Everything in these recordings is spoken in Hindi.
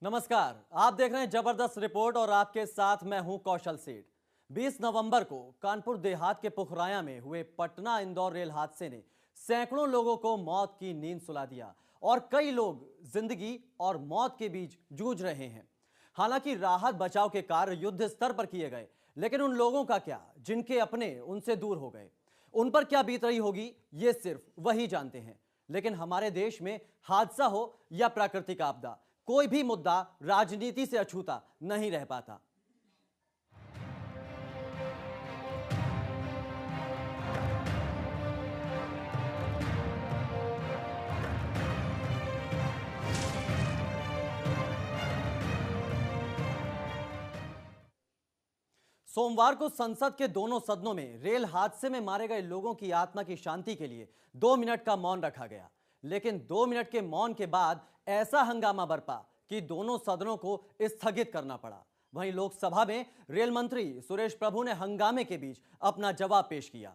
नमस्कार, आप देख रहे हैं जबरदस्त रिपोर्ट और आपके साथ मैं हूं कौशल सेठ। 20 नवंबर को कानपुर देहात के पुखराया में हुए पटना इंदौर रेल हादसे ने सैकड़ों लोगों को मौत की नींद सुला दिया और कई लोग जिंदगी और मौत के बीच जूझ रहे हैं। हालांकि राहत बचाव के कार्य युद्ध स्तर पर किए गए, लेकिन उन लोगों का क्या जिनके अपने उनसे दूर हो गए? उन पर क्या बीत रही होगी, ये सिर्फ वही जानते हैं। लेकिन हमारे देश में हादसा हो या प्राकृतिक आपदा, कोई भी मुद्दा राजनीति से अछूता नहीं रह पाता। सोमवार को संसद के दोनों सदनों में रेल हादसे में मारे गए लोगों की आत्मा की शांति के लिए 2 मिनट का मौन रखा गया। लेकिन 2 मिनट के मौन के बाद ऐसा हंगामा बरपा कि दोनों सदनों को स्थगित करना पड़ा। वहीं लोकसभा में रेल मंत्री सुरेश प्रभु ने हंगामे के बीच अपना जवाब पेश किया।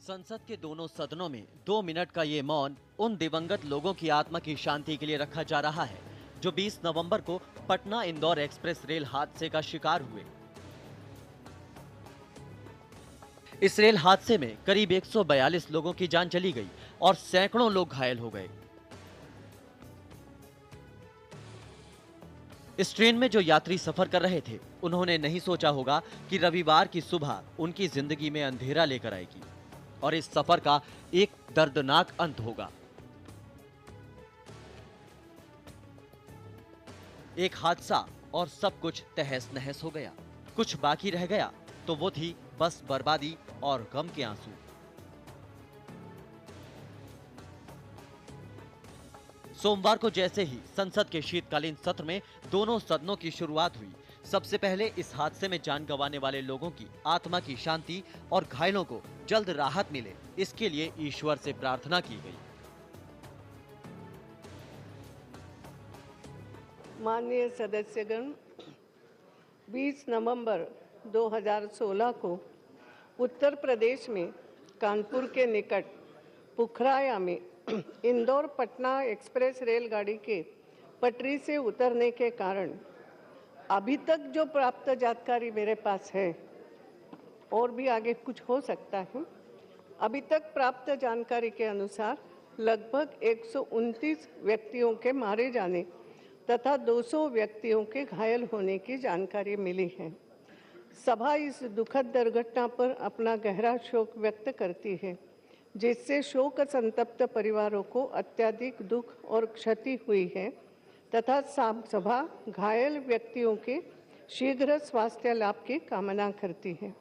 संसद के दोनों सदनों में 2 मिनट का ये मौन उन दिवंगत लोगों की आत्मा की शांति के लिए रखा जा रहा है जो 20 नवंबर को पटना इंदौर एक्सप्रेस रेल हादसे का शिकार हुए। इस रेल हादसे में करीब 142 लोगों की जान चली गई और सैकड़ों लोग घायल हो गए। इस ट्रेन में जो यात्री सफर कर रहे थे, उन्होंने नहीं सोचा होगा कि रविवार की सुबह उनकी जिंदगी में अंधेरा लेकर आएगी और इस सफर का एक दर्दनाक अंत होगा। एक हादसा और सब कुछ तहस नहस हो गया। कुछ बाकी रह गया तो वो थी बस बर्बादी और गम के आंसू। सोमवार को जैसे ही संसद के शीतकालीन सत्र में दोनों सदनों की शुरुआत हुई, सबसे पहले इस हादसे में जान गंवाने वाले लोगों की आत्मा की शांति और घायलों को जल्द राहत मिले, इसके लिए ईश्वर से प्रार्थना की गई। माननीय सदस्यगण, 20 नवंबर 2016 को उत्तर प्रदेश में कानपुर के निकट पुखराया में इंदौर पटना एक्सप्रेस रेलगाड़ी के पटरी से उतरने के कारण अभी तक जो प्राप्त जानकारी मेरे पास है, और भी आगे कुछ हो सकता है, अभी तक प्राप्त जानकारी के अनुसार लगभग 129 व्यक्तियों के मारे जाने तथा 200 व्यक्तियों के घायल होने की जानकारी मिली है। सभा इस दुखद दुर्घटना पर अपना गहरा शोक व्यक्त करती है, जिससे शोक संतप्त परिवारों को अत्यधिक दुख और क्षति हुई है तथा सभा घायल व्यक्तियों के शीघ्र स्वास्थ्य लाभ की कामना करती है।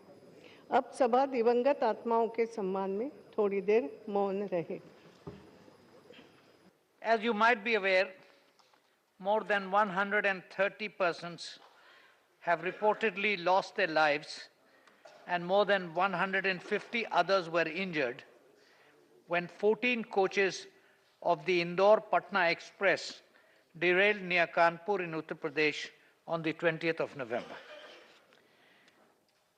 अब सभा दिवंगत आत्माओं के सम्मान में थोड़ी देर मौन रहे। As you might be aware, more than 130 persons have reportedly lost their lives and more than 150 others were injured when 14 coaches of the Indore-Patna Express derailed near Kanpur in Uttar Pradesh on the 20th of November.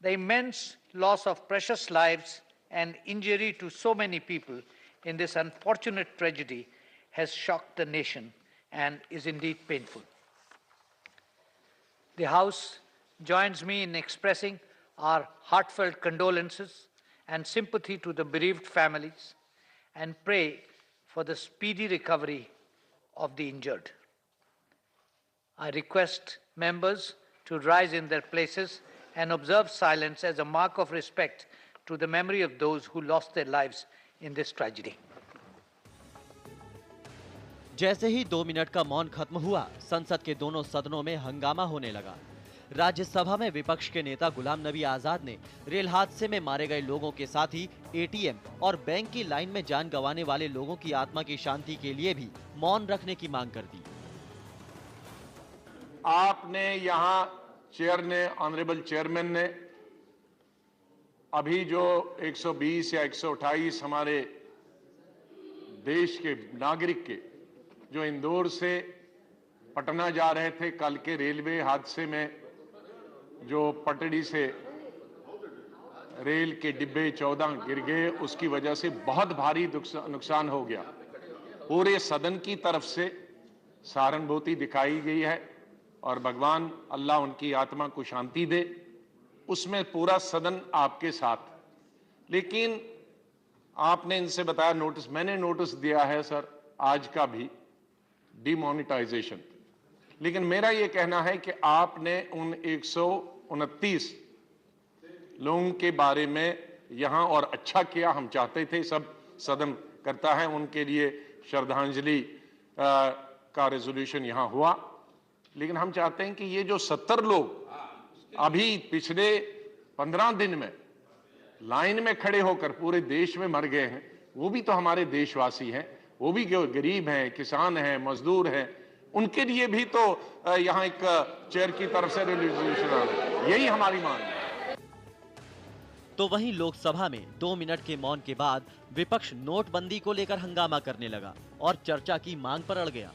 The immense loss of precious lives and injury to so many people in this unfortunate tragedy has shocked the nation and is indeed painful. The House joins me in expressing our heartfelt condolences and sympathy to the bereaved families and pray for the speedy recovery of the injured. I request members to rise in their places and observe silence as a mark of respect to the memory of those who lost their lives in this tragedy. जैसे ही 2 मिनट का मौन खत्म हुआ, संसद के दोनों सदनों में हंगामा होने लगा। राज्यसभा में विपक्ष के नेता गुलाम नबी आजाद ने रेल हादसे में मारे गए लोगों के साथ ही एटीएम और बैंक की लाइन में जान गंवाने वाले लोगों की आत्मा की शांति के लिए भी मौन रखने की मांग कर दी। आपने यहाँ ऑनरेबल चेयरमैन ने अभी जो 120 या 128 हमारे देश के नागरिक के जो इंदौर से पटना जा रहे थे कल के रेलवे हादसे में जो पटड़ी से रेल के डिब्बे 14 गिर गए, उसकी वजह से बहुत भारी नुकसान हो गया। पूरे सदन की तरफ से सहानुभूति दिखाई गई है और भगवान अल्लाह उनकी आत्मा को शांति दे। उसमें पूरा सदन आपके साथ। लेकिन आपने इनसे बताया नोटिस, मैंने नोटिस दिया है सर आज का भी, डिमोनेटाइजेशन। लेकिन मेरा यह कहना है कि आपने उन 129 लोगों के बारे में यहां और अच्छा किया। हम चाहते थे सब सदन करता है उनके लिए श्रद्धांजलि का रेजोल्यूशन यहां हुआ, लेकिन हम चाहते हैं कि ये जो 70 लोग अभी पिछले 15 दिन में लाइन में खड़े होकर पूरे देश में मर गए हैं, वो भी तो हमारे देशवासी हैं, वो भी गरीब हैं, किसान हैं, मजदूर हैं, उनके लिए भी तो यहां एक चेयर की तरफ से रेजोल्यूशन आना, यही हमारी मांग है। तो वहीं लोकसभा में 2 मिनट के मौन के बाद विपक्ष नोटबंदी को लेकर हंगामा करने लगा और चर्चा की मांग पर अड़ गया।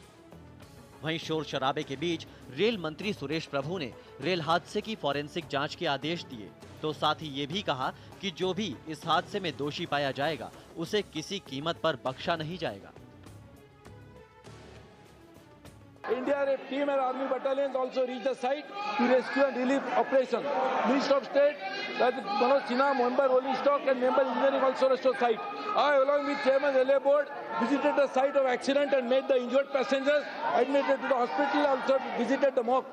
वहीं शोर शराबे के बीच रेल मंत्री सुरेश प्रभु ने रेल हादसे की फॉरेंसिक जांच के आदेश दिए, तो साथ ही ये भी कहा कि जो भी इस हादसे में दोषी पाया जाएगा उसे किसी कीमत पर बख्शा नहीं जाएगा। India team and army battalions also reached the site to rescue and relief operation. Minister of State Manoj Sinha, member rolling stock and member engineering also restored site. I, along with chairman Railway Board, visited the site of accident and made the injured passengers admitted to the hospital. Also visited the morgue.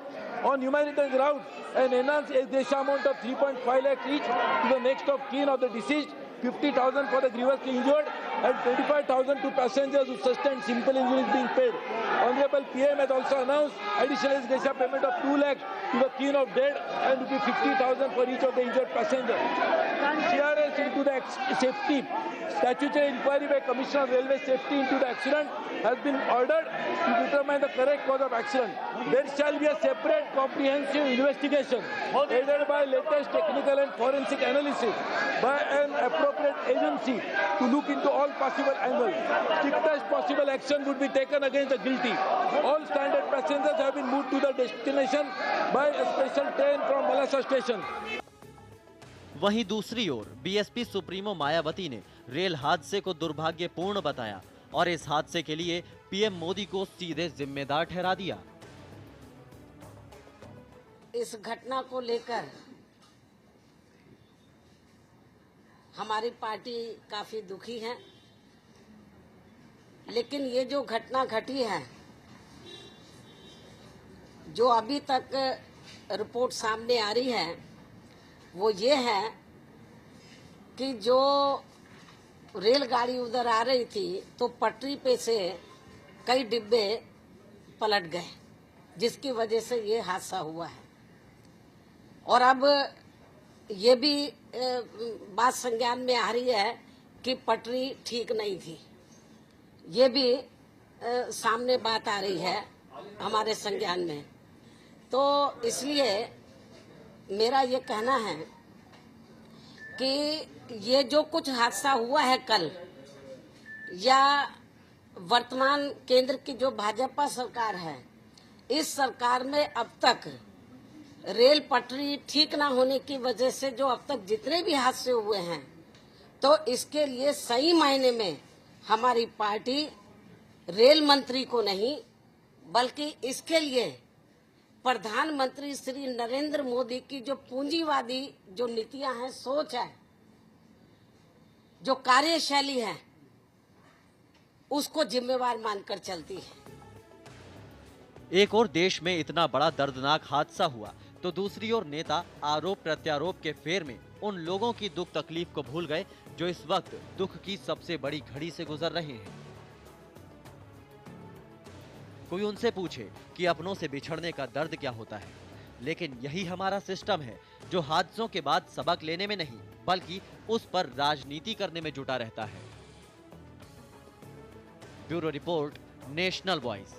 On humanitarian grounds, an enhanced Desha amount of 3.5 lakh each to the next of kin of the deceased, 50,000 for the grievously injured, and 25,000 to passengers who sustained simple injuries being paid. Honorable PM has also announced additional Desha payment of 2 lakh to the kin of dead and 50,000 for each of the injured passengers. CRS into the safety. Statutory inquiry by Commissioner of Railway Safety into the accident has been ordered to determine the correct cause of accident. There shall be a separate comprehensive investigation aided by latest technical and forensic analysis by an appropriate agency to look into all possible angles. Strictest possible action would be taken against the guilty. All stranded passengers have been moved to the destination by a special train from Malasa station. वहीं दूसरी ओर बीएसपी सुप्रीमो मायावती ने रेल हादसे को दुर्भाग्यपूर्ण बताया और इस हादसे के लिए पीएम मोदी को सीधे जिम्मेदार ठहरा दिया। इस घटना को लेकर हमारी पार्टी काफी दुखी है, लेकिन ये जो घटना घटी है, जो अभी तक रिपोर्ट सामने आ रही है, वो ये है कि जो रेलगाड़ी उधर आ रही थी तो पटरी पे से कई डिब्बे पलट गए, जिसकी वजह से ये हादसा हुआ है। और अब ये भी बात संज्ञान में आ रही है कि पटरी ठीक नहीं थी, ये भी सामने बात आ रही है हमारे संज्ञान में। तो इसलिए मेरा ये कहना है कि ये जो कुछ हादसा हुआ है कल, या वर्तमान केंद्र की जो भाजपा सरकार है, इस सरकार में अब तक रेल पटरी ठीक ना होने की वजह से जो अब तक जितने भी हादसे हुए हैं, तो इसके लिए सही मायने में हमारी पार्टी रेल मंत्री को नहीं, बल्कि इसके लिए प्रधानमंत्री श्री नरेंद्र मोदी की जो पूंजीवादी जो नीतियां हैं, सोच है, जो कार्यशैली है, उसको जिम्मेवार मानकर चलती है। एक और देश में इतना बड़ा दर्दनाक हादसा हुआ, तो दूसरी ओर नेता आरोप प्रत्यारोप के फेर में उन लोगों की दुख तकलीफ को भूल गए जो इस वक्त दुख की सबसे बड़ी घड़ी से गुजर रहे हैं। कोई उनसे पूछे कि अपनों से बिछड़ने का दर्द क्या होता है, लेकिन यही हमारा सिस्टम है जो हादसों के बाद सबक लेने में नहीं, बल्कि उस पर राजनीति करने में जुटा रहता है। Bureau report, national voice.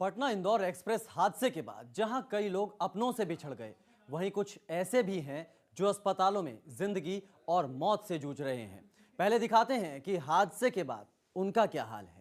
Patna Indore express हादसे के बाद जहां कई लोग अपनों से बिछड़ गए, वहीं कुछ ऐसे भी हैं जो अस्पतालों में जिंदगी और मौत से जूझ रहे हैं। पहले दिखाते हैं कि हादसे के बाद उनका क्या हाल है।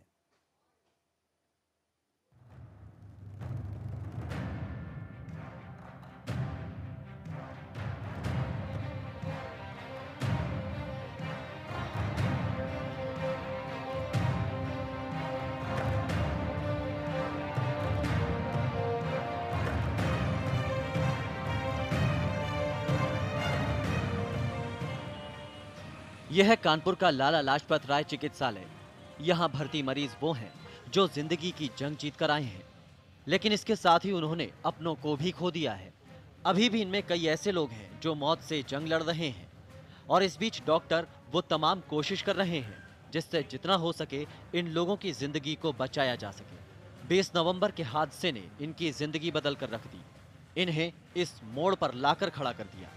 यह है कानपुर का लाला लाजपत राय चिकित्सालय। यहाँ भर्ती मरीज वो हैं जो जिंदगी की जंग जीत कर आए हैं, लेकिन इसके साथ ही उन्होंने अपनों को भी खो दिया है। अभी भी इनमें कई ऐसे लोग हैं जो मौत से जंग लड़ रहे हैं, और इस बीच डॉक्टर वो तमाम कोशिश कर रहे हैं जिससे जितना हो सके इन लोगों की जिंदगी को बचाया जा सके। 20 नवंबर के हादसे ने इनकी जिंदगी बदल कर रख दी, इन्हें इस मोड़ पर लाकर खड़ा कर दिया।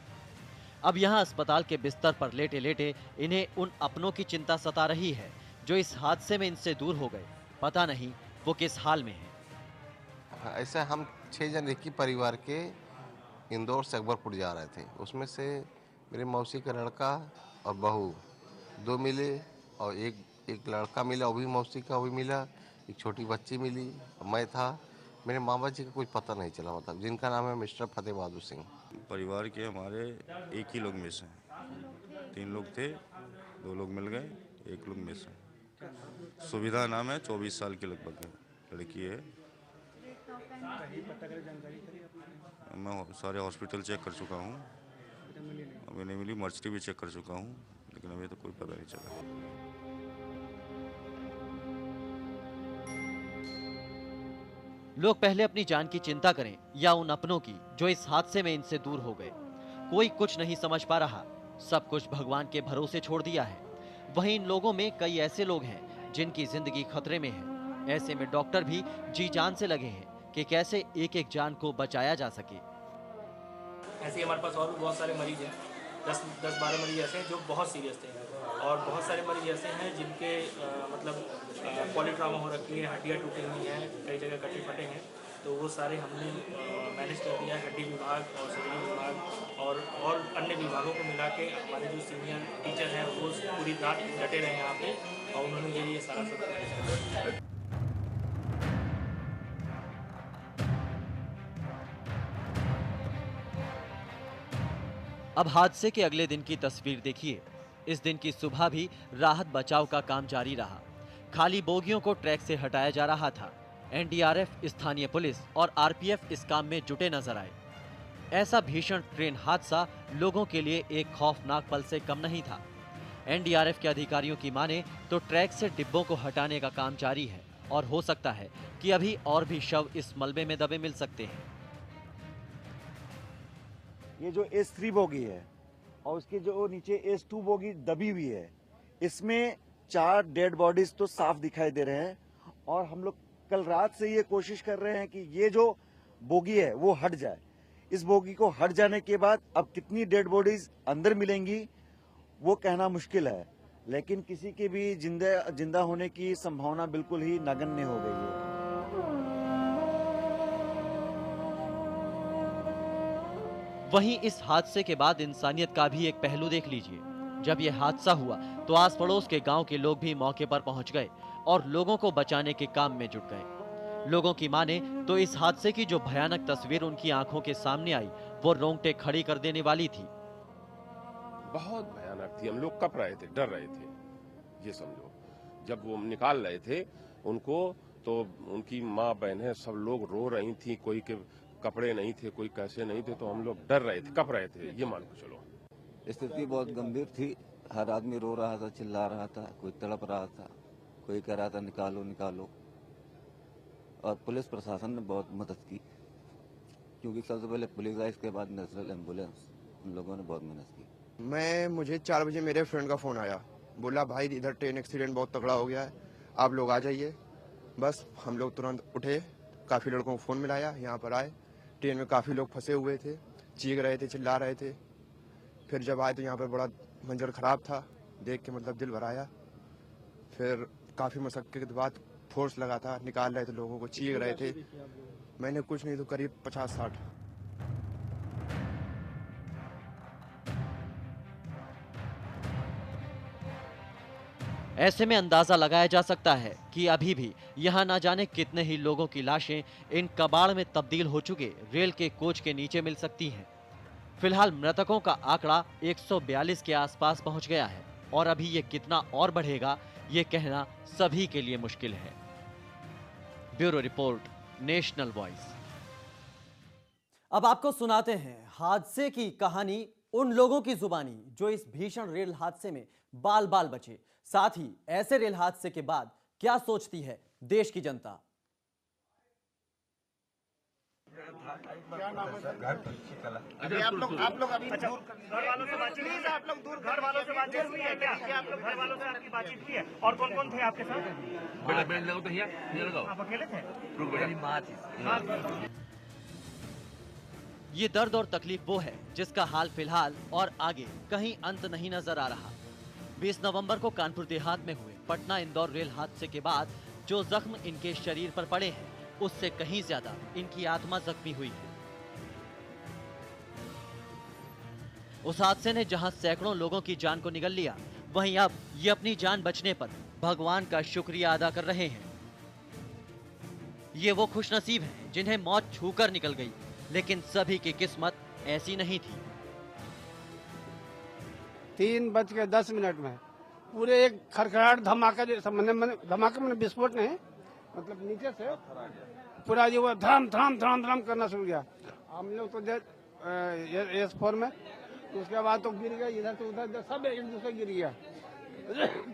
अब यहाँ अस्पताल के बिस्तर पर लेटे लेटे इन्हें उन अपनों की चिंता सता रही है जो इस हादसे में इनसे दूर हो गए। पता नहीं वो किस हाल में है। ऐसा हम 6 जन एक ही परिवार के इंदौर से अकबरपुर जा रहे थे। उसमें से मेरे मौसी का लड़का और बहू 2 मिले, और एक लड़का मिला, वो भी मौसी का, वो भी मिला। एक छोटी बच्ची मिली, मैं था। मेरे मामा जी का कुछ पता नहीं चला, मतलब जिनका नाम है मिस्टर फतेह बहादुर सिंह। परिवार के हमारे एक ही लोग मिस हैं। 3 लोग थे, 2 लोग मिल गए, 1 लोग मिस है। सुविधा नाम है, 24 साल की लगभग लड़की है। मैं सारे हॉस्पिटल चेक कर चुका हूँ, अभी नहीं मिली। मर्चरी भी चेक कर चुका हूँ, लेकिन अभी तो कोई पता नहीं चला। लोग पहले अपनी जान की चिंता करें या उन अपनों की जो इस हादसे में इनसे दूर हो गए, कोई कुछ नहीं समझ पा रहा। सब कुछ भगवान के भरोसे छोड़ दिया है। वहीं इन लोगों में कई ऐसे लोग हैं जिनकी जिंदगी खतरे में है। ऐसे में डॉक्टर भी जी जान से लगे हैं कि कैसे एक एक जान को बचाया जा सके। ऐसे ही हमारे पास और भी बहुत सारे मरीज हैं, 10-12 मरीज ऐसे हैं जो बहुत सीरियस थे, और बहुत सारे मरीज ऐसे हैं जिनके मतलब पॉलीट्रामा हो रखी है, हड्डियाँ टूटी हुई हैं, कई जगह कटे फटे हैं। तो वो सारे हमने मैनेज कर दिया। हड्डी विभाग और सर्जरी विभाग और अन्य विभागों को मिला के हमारे जो सीनियर टीचर हैं वो पूरी रात डटे रहे यहाँ पे, और उन्होंने ये सारा सब। अब हादसे के अगले दिन की तस्वीर देखिए। इस दिन की सुबह भी राहत बचाव का काम जारी रहा। खाली बोगियों को ट्रैक से हटाया जा रहा था। एनडीआरएफ, स्थानीय पुलिस और आरपीएफ इस काम में जुटे नजर आए। ऐसा भीषण ट्रेन हादसा लोगों के लिए एक खौफनाक पल से कम नहीं था। एनडीआरएफ के अधिकारियों की माने तो ट्रैक से डिब्बों को हटाने का काम जारी है, और हो सकता है कि अभी और भी शव इस मलबे में दबे मिल सकते हैं। ये जो S3 बोगी है और उसके जो नीचे S2 बोगी दबी हुई है, इसमें 4 डेड बॉडीज तो साफ दिखाई दे रहे हैं, और हम लोग कल रात से ये कोशिश कर रहे हैं कि ये जो बोगी है वो हट जाए। इस बोगी को हट जाने के बाद अब कितनी डेड बॉडीज अंदर मिलेंगी वो कहना मुश्किल है, लेकिन किसी के भी जिंदा होने की संभावना बिल्कुल ही नगण्य हो गई है। वहीं इस हादसे के बाद इंसानियत का भी एक पहलू देख लीजिए। जब यह हादसा हुआ तो आस पड़ोस के गांव के लोग भी मौके पर पहुंच गए और लोगों को बचाने के काम में जुट गए। लोगों की माने तो इस हादसे की जो भयानक तस्वीर उनकी आंखों के सामने आई वो रोंगटे खड़ी कर देने वाली थी। बहुत भयानक थी। हम लोग कप रहे थे, डर रहे थे। ये समझो, जब वो निकाल रहे थे उनको, तो उनकी माँ बहनें सब लोग रो रही थी। कोई के कपड़े नहीं थे, कोई कैसे नहीं थे, तो हम लोग डर रहे थे, कप रहे थे। ये मान के चलो। स्थिति बहुत गंभीर थी। हर आदमी रो रहा था, चिल्ला रहा था, कोई तड़प रहा था, कोई कह रहा था निकालो निकालो। और पुलिस प्रशासन ने बहुत मदद की, क्योंकि सबसे पहले पुलिस आई, इसके बाद नेशनल एम्बुलेंस, उन लोगों ने बहुत मेहनत की। मुझे 4 बजे मेरे फ्रेंड का फोन आया, बोला भाई इधर ट्रेन एक्सीडेंट बहुत तगड़ा हो गया है, आप लोग आ जाइए। बस हम लोग तुरंत उठे, काफी लड़कों को फोन मिलाया, यहाँ पर आए। ट्रेन में काफी लोग फंसे हुए थे, चीख रहे थे, चिल्ला रहे थे। फिर जब आए तो यहाँ पर बड़ा मंजर खराब था, देख के मतलब दिल भर आया। फिर काफी मशक्कत के बाद फोर्स लगा था, निकाल रहे थे लोगों को, चीख रहे थे। मैंने कुछ नहीं तो करीब 50-60। ऐसे में अंदाजा लगाया जा सकता है कि अभी भी यहाँ न जाने कितने ही लोगों की लाशें इन कबाड़ में तब्दील हो चुके रेल के कोच के नीचे मिल सकती हैं। फिलहाल मृतकों का आंकड़ा 142 के आसपास पहुंच गया है, और अभी ये कितना और बढ़ेगा ये कहना सभी के लिए मुश्किल है। Bureau report, national voice. अब आपको सुनाते हैं हादसे की कहानी उन लोगों की जुबानी जो इस भीषण रेल हादसे में बाल बाल बचे। साथ ही ऐसे रेल हादसे के बाद क्या सोचती है देश की जनता। क्या नाम है सर? अभी आप लोग अभी दूर घर वालों से बातचीत, प्लीज आप लोग दूर घर वालों से बातचीत हुई है क्या? क्या आप लोग घर वालों से आपकी बातचीत हुई है? और कौन कौन थे आपके साथ? आप अकेले थे? ये दर्द और तकलीफ वो है जिसका हाल फिलहाल और आगे कहीं अंत नहीं नजर आ रहा। 20 नवंबर को कानपुर देहात में हुए पटना इंदौर रेल हादसे के बाद जो जख्म इनके शरीर पर पड़े हैं उससे कहीं ज्यादा इनकी आत्मा जख्मी हुई है। उस हादसे ने जहां सैकड़ों लोगों की जान को निगल लिया, वहीं अब ये अपनी जान बचने पर भगवान का शुक्रिया अदा कर रहे हैं। ये वो खुशनसीब हैं जिन्हें मौत छूकर निकल गई, लेकिन सभी की किस्मत ऐसी नहीं थी। 3:10 में पूरे एक खड़खड़ाहट धमाका धमाका मैंने विस्फोट नहीं, मतलब नीचे से पूरा जो वो धड़ाम धड़ाम धड़ाम धड़ाम करना शुरू किया। हम लोग तो S4 में, उसके बाद तो गिर गए, इधर से उधर सब एक दूसरे गिर गया।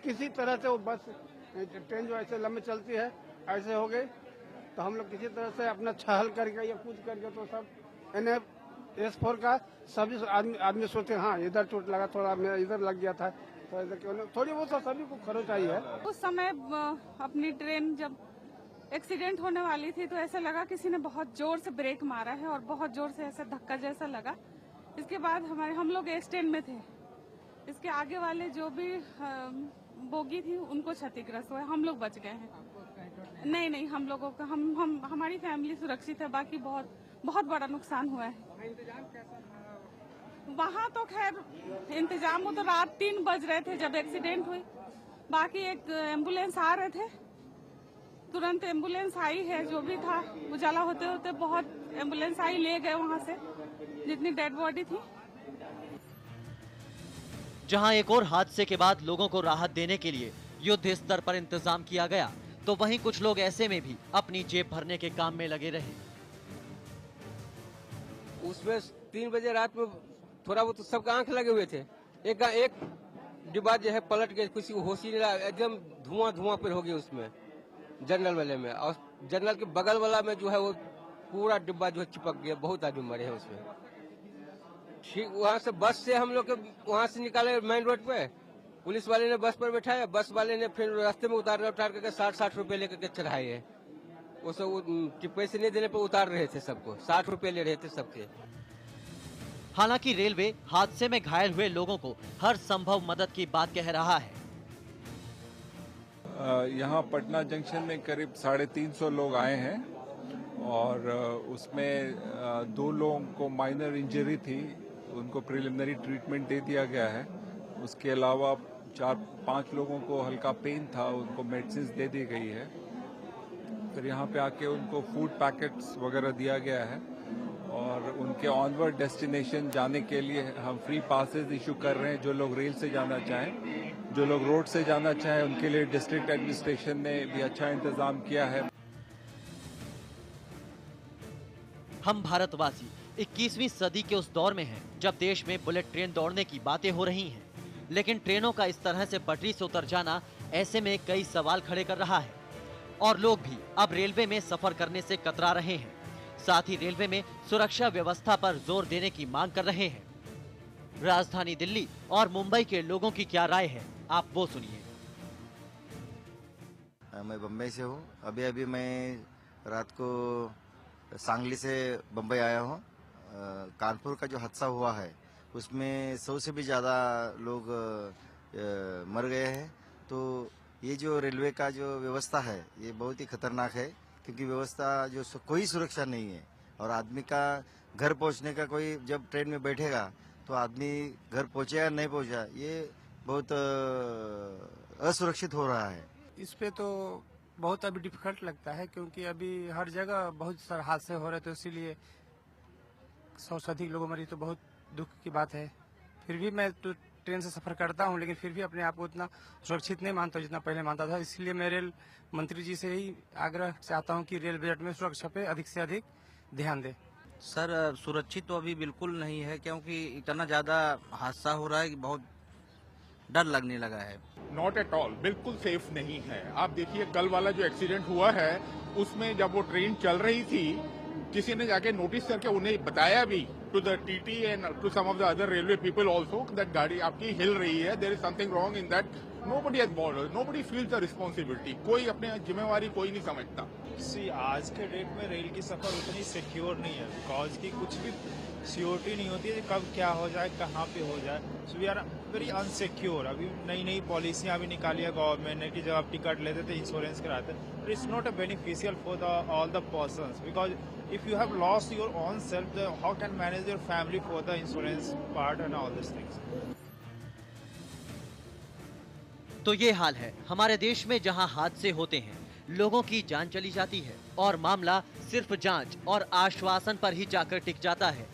किसी तरह से वो बस ट्रेन जो ऐसे लंबे चलती है ऐसे हो गई, तो हम लोग किसी तरह से अपना छहल करके या कूद करके तो सब S4 का सभी आदमी सोचते हाँ इधर चोट लगा, थोड़ा मेरा इधर लग गया था, तो थोड़ी बहुत तो सभी को खरोच आई है। उस समय अपनी ट्रेन जब एक्सीडेंट होने वाली थी तो ऐसा लगा किसी ने बहुत जोर से ब्रेक मारा है और बहुत जोर से ऐसा धक्का जैसा लगा। इसके बाद हम लोग S10 में थे। इसके आगे वाले जो भी बोगी थी उनको क्षतिग्रस्त हुआ, हम लोग बच गए हैं। नहीं हम लोगों का हमारी फैमिली सुरक्षित है, बाकी बहुत बड़ा नुकसान हुआ है। वहाँ तो खैर इंतजाम हो, तो रात 3 बज रहे थे जब एक्सीडेंट हुई। बाकी एक एम्बुलेंस आ रहे थे, तुरंत एम्बुलेंस आई है, जो भी था उजाला होते होते बहुत एम्बुलेंस आई, ले गए वहाँ से जितनी डेड बॉडी थी। जहां एक और हादसे के बाद लोगों को राहत देने के लिए युद्ध स्तर पर इंतजाम किया गया, तो वहीं कुछ लोग ऐसे में भी अपनी जेब भरने के काम में लगे रहे। उसमें 3 बजे रात में थोड़ा बहुत सबका आंख लगे हुए थे। एक डिब्बा जो है पलट गया, किसी को होश ही नहीं रहा, एकदम धुआं पर हो गया उसमें जनरल वाले में, और जनरल के बगल वाला में जो है वो पूरा डिब्बा जो है चिपक गया, बहुत आदमी मरे हैं उसमें। ठीक वहाँ से बस से हम लोग वहाँ से निकाले मेन रोड पे, पुलिस वाले ने बस पर बैठाया, बस वाले ने फिर रास्ते में उतार करके 60 रुपए लेकर के चढ़ाए है। वो सब पैसे नहीं देने पर उतार रहे थे सबको, 60 रुपए ले रहे थे सबके। हालांकि रेलवे हादसे में घायल हुए लोगों को हर संभव मदद की बात कह रहा है। यहाँ पटना जंक्शन में करीब 350 लोग आए हैं और उसमें 2 लोगों को माइनर इंजरी थी, उनको प्रिलिमिनरी ट्रीटमेंट दे दिया गया है। उसके अलावा 4-5 लोगों को हल्का पेन था, उनको मेडिसिन दे दी गई है। फिर यहाँ पे आके उनको फूड पैकेट्स वगैरह दिया गया है और उनके ऑनवर्ड डेस्टिनेशन जाने के लिए हम फ्री पासेस इशू कर रहे हैं। जो लोग रेल से जाना चाहें, जो लोग रोड से जाना चाहें, उनके लिए डिस्ट्रिक्ट एडमिनिस्ट्रेशन ने भी अच्छा इंतजाम किया है। हम भारतवासी 21वीं सदी के उस दौर में हैं जब देश में बुलेट ट्रेन दौड़ने की बातें हो रही हैं, लेकिन ट्रेनों का इस तरह से पटरी से उतर जाना ऐसे में कई सवाल खड़े कर रहा है और लोग भी अब रेलवे में सफर करने से कतरा रहे हैं। साथ ही रेलवे में सुरक्षा व्यवस्था पर जोर देने की मांग कर रहे हैं। राजधानी दिल्ली और मुंबई के लोगों की क्या राय है, आप वो सुनिए। मैं बम्बई से हूँ। अभी मैं रात को सांगली से बम्बई आया हूँ। कानपुर का जो हादसा हुआ है उसमें 100 से भी ज़्यादा लोग मर गए हैं। तो ये जो रेलवे का जो व्यवस्था है ये बहुत ही खतरनाक है, क्योंकि व्यवस्था जो कोई सुरक्षा नहीं है और आदमी का घर पहुंचने का कोई, जब ट्रेन में बैठेगा तो आदमी घर पहुंचे या नहीं पहुंचा, ये बहुत असुरक्षित हो रहा है। इस पे तो बहुत अभी डिफिकल्ट लगता है, क्योंकि अभी हर जगह बहुत सारे हादसे हो रहे थे, इसीलिए 100 से अधिक लोगों मरी तो बहुत दुख की बात है। फिर भी मैं तो ट्रेन से सफर करता हूं, लेकिन फिर भी अपने आप को उतना सुरक्षित नहीं मानता जितना पहले मानता था। इसलिए मैं रेल मंत्री जी से ही आग्रह चाहता हूं कि रेल बजट में सुरक्षा पे अधिक से अधिक ध्यान दे। सर सुरक्षित तो अभी बिल्कुल नहीं है, क्योंकि इतना ज़्यादा हादसा हो रहा है कि बहुत डर लगने लगा है। नॉट एट ऑल, बिल्कुल सेफ नहीं है। आप देखिए कल वाला जो एक्सीडेंट हुआ है उसमें जब वो ट्रेन चल रही थी, किसी ने जाके नोटिस करके उन्हें बताया भी to the TT and to some of the other railway people also that गाड़ी आपकी हिल रही है, there is something wrong in that. Nobody has bothered, nobody feels the responsibility. कोई अपने जिम्मेवारी कोई नहीं समझता। आज के डेट में रेल की सफर उतनी सिक्योर नहीं है, बिकॉज की कुछ भी सिक्योरिटी नहीं होती है कब क्या हो जाए, कहाँ पे हो जाए। So we are very unsecure. अभी नई नई पॉलिसियाँ भी निकाली है गवर्नमेंट ने कि जब आप टिकट लेते थे इंश्योरेंस कराते, but it's not a beneficial for the all the persons, because if you have lost your own self, then how can manage your family for the insurance part and all these things? तो ये हाल है हमारे देश में, जहां हादसे होते हैं, लोगों की जान चली जाती है और मामला सिर्फ जांच और आश्वासन पर ही जाकर टिक जाता है।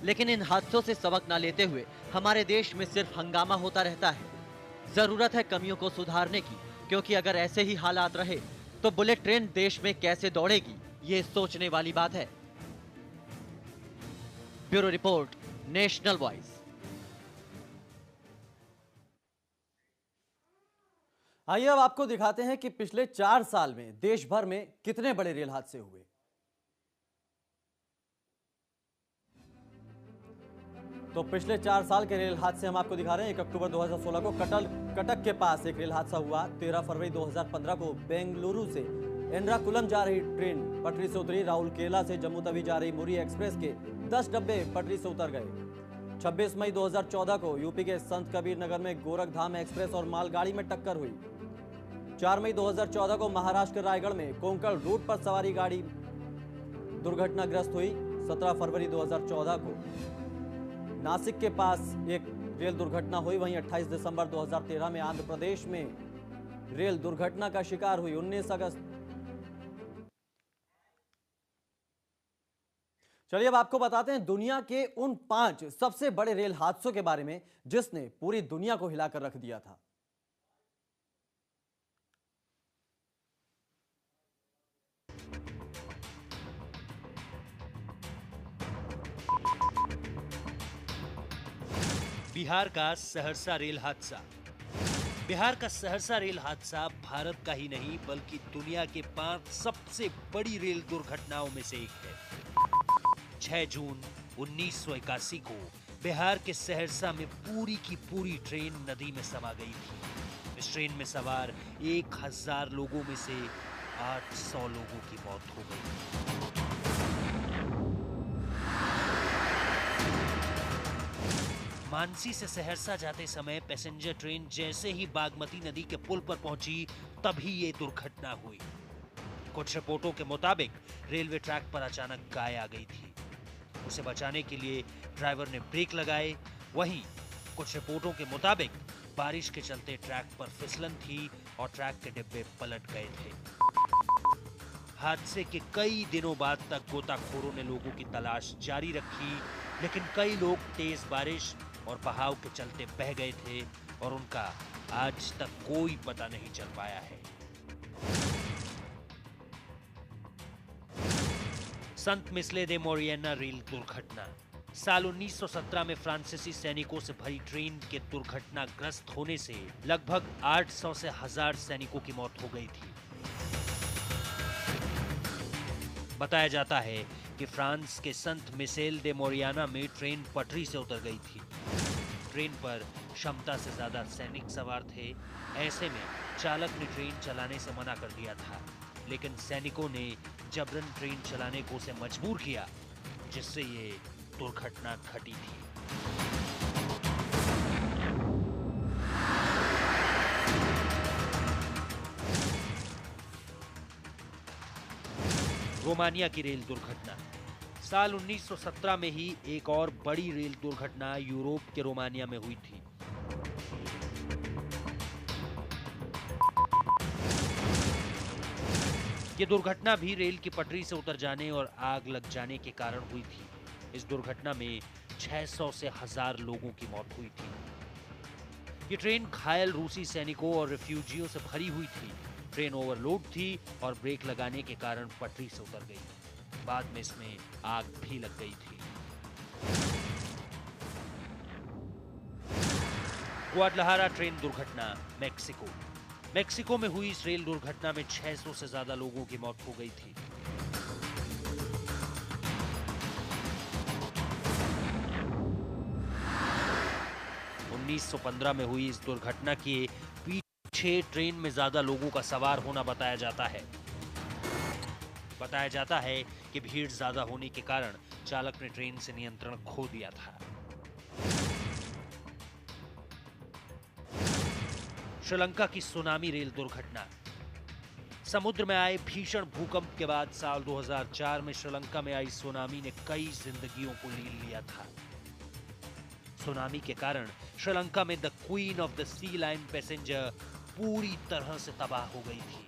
लेकिन इन हादसों से सबक न लेते हुए हमारे देश में सिर्फ हंगामा होता रहता है। जरूरत है कमियों को सुधारने की, क्योंकि अगर ऐसे ही हालात रहे तो बुलेट ट्रेन देश में कैसे दौड़ेगी, ये सोचने वाली बात है। Bureau report, national voice. आइए अब आपको दिखाते हैं कि पिछले 4 साल में देश भर में कितने बड़े रेल हादसे हुए। तो पिछले 4 साल के रेल हादसे हम आपको दिखा रहे हैं। 1 अक्टूबर 2016 को कटक के पास एक रेल हादसा हुआ। 13 फरवरी 2015 को बेंगलुरु से एर्नाकुलम जा रही ट्रेन पटरी से उतरी। राउरकेला से जम्मू तवी जा रही मुरी एक्सप्रेस के 10 डब्बे पटरी से उतर गए। 26 मई 2014 को यूपी के संत कबीर नगर में गोरखधाम एक्सप्रेस और मालगाड़ी में टक्कर हुई। 4 मई 2014 को महाराष्ट्र के रायगढ़ में कोंकण रूट पर सवारी गाड़ी दुर्घटनाग्रस्त हुई। 17 फरवरी 2014 को नासिक के पास एक रेल दुर्घटना हुई। वहीं 28 दिसंबर 2013 में आंध्र प्रदेश में रेल दुर्घटना का शिकार हुई। 19 अगस्त। चलिए अब आपको बताते हैं दुनिया के उन 5 सबसे बड़े रेल हादसों के बारे में जिसने पूरी दुनिया को हिलाकर रख दिया था। बिहार का सहरसा रेल हादसा। बिहार का सहरसा रेल हादसा भारत का ही नहीं बल्कि दुनिया के 5 सबसे बड़ी रेल दुर्घटनाओं में से एक है। 6 जून 1981 को बिहार के सहरसा में पूरी की पूरी ट्रेन नदी में समा गई थी। इस ट्रेन में सवार 1000 लोगों में से 800 लोगों की मौत हो गई। मानसी से सहरसा जाते समय पैसेंजर ट्रेन जैसे ही बागमती नदी के पुल पर पहुंची तभी ये दुर्घटना हुई। कुछ रिपोर्टों के मुताबिक रेलवे ट्रैक पर अचानक गाय आ गई थी। उसे बचाने के लिए ड्राइवर ने ब्रेक लगाए। वहीं कुछ रिपोर्टों के मुताबिक बारिश के चलते ट्रैक पर फिसलन थी और ट्रैक के डिब्बे पलट गए थे। हादसे के कई दिनों बाद तक गोताखोरों ने लोगों की तलाश जारी रखी, लेकिन कई लोग तेज बारिश और बहाव के चलते बह गए थे और उनका आज तक कोई पता नहीं चल पाया है। संत मिसले दे मोरियाना रेल दुर्घटना। साल 1917 में फ्रांसीसी सैनिकों से भरी ट्रेन के दुर्घटनाग्रस्त होने से लगभग 800 से 1000 सैनिकों की मौत हो गई थी। बताया जाता है कि फ्रांस के संत मिसेल दे मोरियाना में ट्रेन पटरी से उतर गई थी। ट्रेन पर क्षमता से ज्यादा सैनिक सवार थे। ऐसे में चालक ने ट्रेन चलाने से मना कर दिया था, लेकिन सैनिकों ने जबरन ट्रेन चलाने को उसे मजबूर किया, जिससे ये दुर्घटना घटी थी। रोमानिया की रेल दुर्घटना। साल 1917 में ही एक और बड़ी रेल दुर्घटना यूरोप के रोमानिया में हुई थी। ये दुर्घटना भी रेल की पटरी से उतर जाने और आग लग जाने के कारण हुई थी। इस दुर्घटना में 600 से 1000 लोगों की मौत हुई थी। ये ट्रेन घायल रूसी सैनिकों और रिफ्यूजियों से भरी हुई थी। ट्रेन ओवरलोड थी और ब्रेक लगाने के कारण पटरी से उतर गई। बाद में इसमें आग भी लग गई थी। ग्वाडलहारा ट्रेन दुर्घटना मेक्सिको। मेक्सिको में हुई इस रेल दुर्घटना में 600 से ज्यादा लोगों की मौत हो गई थी। उन्नीस 1915 में हुई इस दुर्घटना के पीछे ट्रेन में ज्यादा लोगों का सवार होना बताया जाता है। बताया जाता है कि भीड़ ज्यादा होने के कारण चालक ने ट्रेन से नियंत्रण खो दिया था। श्रीलंका की सुनामी रेल दुर्घटना। समुद्र में आए भीषण भूकंप के बाद साल 2004 में श्रीलंका में आई सुनामी ने कई जिंदगियों को लील लिया था। सुनामी के कारण श्रीलंका में the queen of the sea line passenger पूरी तरह से तबाह हो गई थी।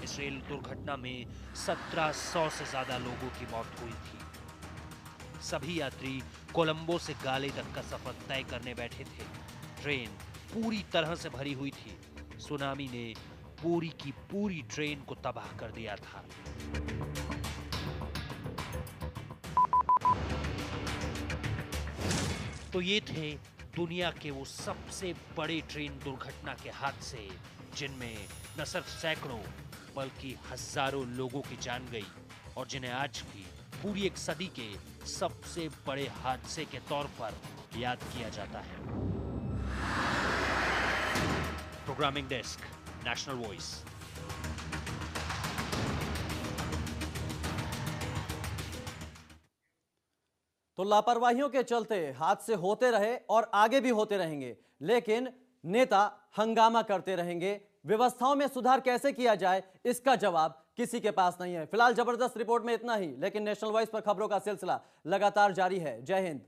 इस रेल दुर्घटना में 1700 से ज्यादा लोगों की मौत हुई थी। सभी यात्री कोलंबो से गाले तक का सफर तय करने बैठे थे। ट्रेन पूरी तरह से भरी हुई थी। सुनामी ने पूरी की पूरी ट्रेन को तबाह कर दिया था। तो ये थे दुनिया के वो सबसे बड़े ट्रेन दुर्घटना के हादसे, जिनमें न सिर्फ सैकड़ों बल्कि हजारों लोगों की जान गई और जिन्हें आज भी पूरी एक सदी के सबसे बड़े हादसे के तौर पर याद किया जाता है। Programming desk, national voice. तो लापरवाहियों के चलते हादसे होते रहे और आगे भी होते रहेंगे, लेकिन नेता हंगामा करते रहेंगे। व्यवस्थाओं में सुधार कैसे किया जाए, इसका जवाब किसी के पास नहीं है। फिलहाल जबरदस्त रिपोर्ट में इतना ही, लेकिन नेशनल वॉइस पर खबरों का सिलसिला लगातार जारी है। जय हिंद।